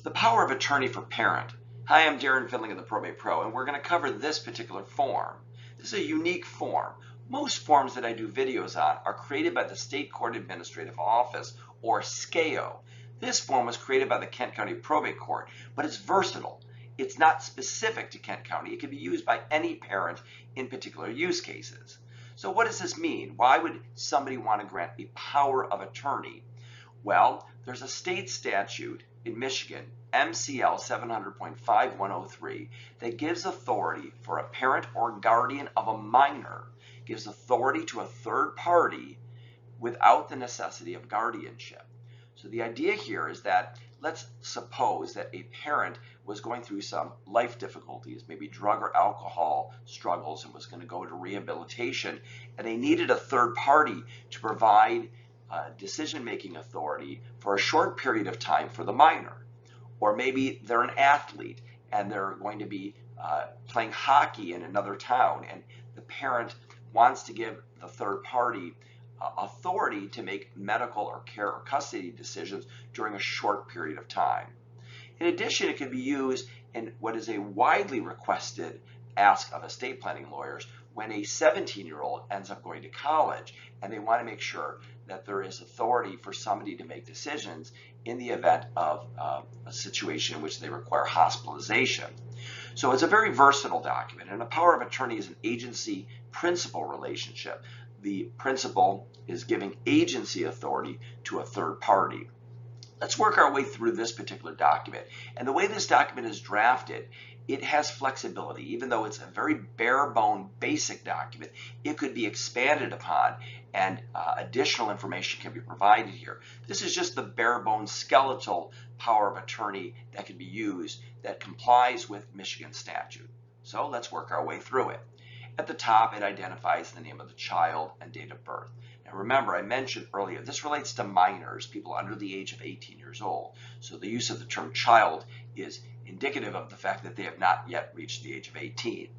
The power of attorney for parent. Hi, I'm Darren Findling of the Probate Pro, and we're going to cover this particular form. This is a unique form. Most forms that I do videos on are created by the State Court Administrative Office, or SCAO. This form was created by the Kent County Probate Court, but it's versatile. It's not specific to Kent County. It can be used by any parent in particular use cases. So what does this mean? Why would somebody want to grant a power of attorney? Well, there's a state statute in Michigan, MCL 700.5103, that gives authority for a parent or guardian of a minor, gives authority to a third party without the necessity of guardianship. So the idea here is that let's suppose that a parent was going through some life difficulties, maybe drug or alcohol struggles, and was going to go to rehabilitation, and they needed a third party to provide decision-making authority for a short period of time for the minor. Or maybe they're an athlete and they're going to be playing hockey in another town, and the parent wants to give the third party authority to make medical or care or custody decisions during a short period of time. In addition, it can be used in what is a widely requested ask of estate planning lawyers when a 17-year-old ends up going to college and they want to make sure that there is authority for somebody to make decisions in the event of a situation in which they require hospitalization. So it's a very versatile document, and a power of attorney is an agency-principal relationship. The principal is giving agency authority to a third party. Let's work our way through this particular document. And the way this document is drafted, it has flexibility. Even though it's a very bare-bone basic document, it could be expanded upon and additional information can be provided here. This is just the bare-bone skeletal power of attorney that can be used that complies with Michigan statute. So let's work our way through it. At the top, it identifies the name of the child and date of birth. Now remember, I mentioned earlier, this relates to minors, people under the age of 18 years old. So the use of the term child is indicative of the fact that they have not yet reached the age of 18.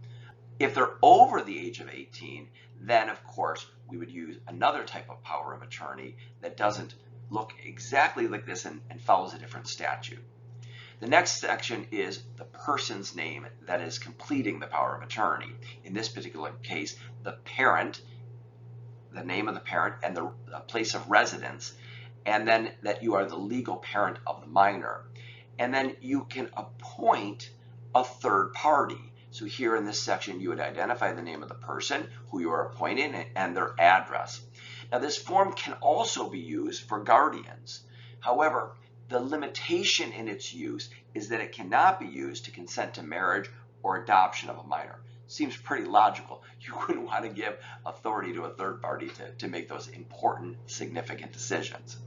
If they're over the age of 18, then of course we would use another type of power of attorney that doesn't look exactly like this and follows a different statute. The next section is the person's name that is completing the power of attorney. In this particular case, the parent, the name of the parent and the place of residence, and then that you are the legal parent of the minor. And then you can appoint a third party. So here in this section, you would identify the name of the person who you are appointing and their address. Now this form can also be used for guardians. However, the limitation in its use is that it cannot be used to consent to marriage or adoption of a minor. Seems pretty logical. You wouldn't want to give authority to a third party to make those important, significant decisions.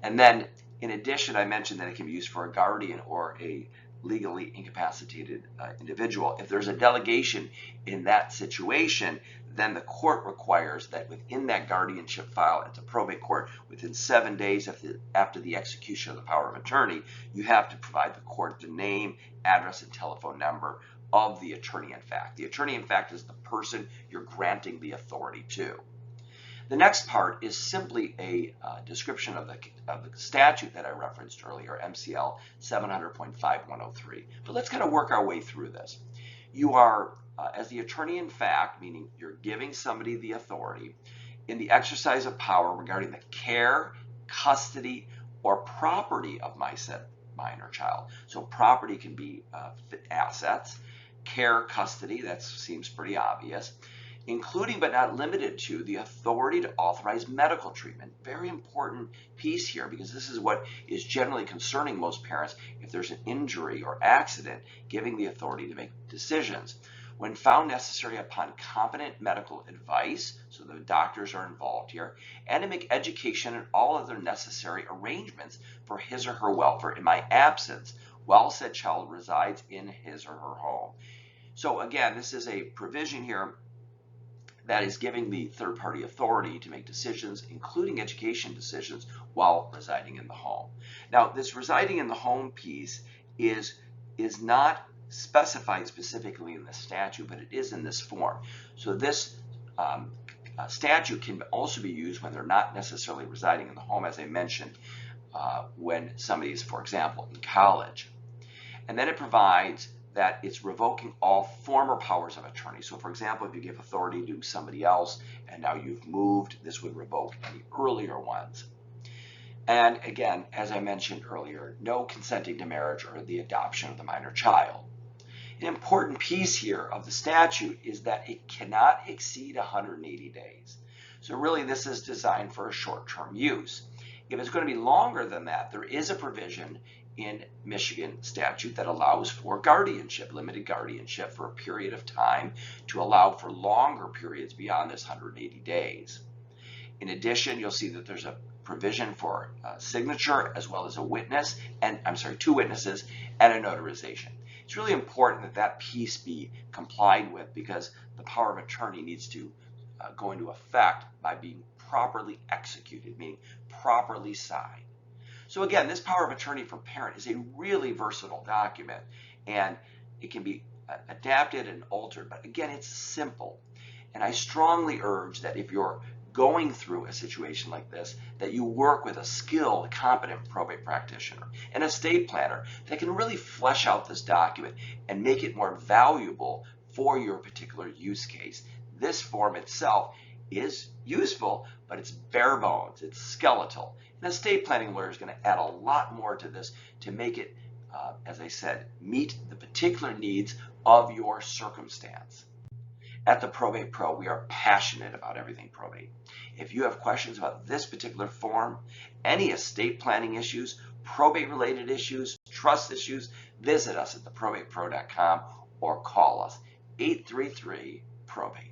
And then, in addition, I mentioned that it can be used for a guardian or a legally incapacitated individual. If there's a delegation in that situation, then the court requires that within that guardianship file at the probate court, within 7 days after the execution of the power of attorney, you have to provide the court the name, address, and telephone number of the attorney in fact. The attorney in fact is the person you're granting the authority to. The next part is simply a description of the statute that I referenced earlier, MCL 700.5103. But let's kind of work our way through this. You are, as the attorney in fact, meaning you're giving somebody the authority in the exercise of power regarding the care, custody, or property of my said minor child. So property can be assets, care, custody, that seems pretty obvious, including but not limited to the authority to authorize medical treatment. Very important piece here, because this is what is generally concerning most parents. If there's an injury or accident, giving the authority to make decisions. When found necessary upon competent medical advice, so the doctors are involved here, and to make education and all other necessary arrangements for his or her welfare in my absence, while said child resides in his or her home. So again, this is a provision here that is giving the third party authority to make decisions, including education decisions, while residing in the home. Now, this residing in the home piece is not specified specifically in the statute, but it is in this form. So this statute can also be used when they're not necessarily residing in the home, as I mentioned when somebody's, for example, in college. And then it provides that it's revoking all former powers of attorney. So for example, if you give authority to somebody else and now you've moved, this would revoke any earlier ones. And again, as I mentioned earlier, no consenting to marriage or the adoption of the minor child. An important piece here of the statute is that it cannot exceed 180 days. So really this is designed for a short-term use. If it's going to be longer than that, there is a provision in Michigan statute that allows for guardianship, limited guardianship for a period of time to allow for longer periods beyond this 180 days. In addition, you'll see that there's a provision for a signature as well as a witness, and two witnesses and a notarization. It's really important that that piece be complied with because the power of attorney needs to go into effect by being properly executed, meaning properly signed. So again, this power of attorney for parent is a really versatile document, and it can be adapted and altered, but again, it's simple. And I strongly urge that if you're going through a situation like this, that you work with a skilled, competent probate practitioner, an estate planner that can really flesh out this document and make it more valuable for your particular use case. This form itself is useful, but it's bare bones, it's skeletal. An estate planning lawyer is going to add a lot more to this to make it, as I said, meet the particular needs of your circumstance. At the Probate Pro, we are passionate about everything probate. If you have questions about this particular form, any estate planning issues, probate-related issues, trust issues, visit us at theprobatepro.com or call us 833-PROBATE.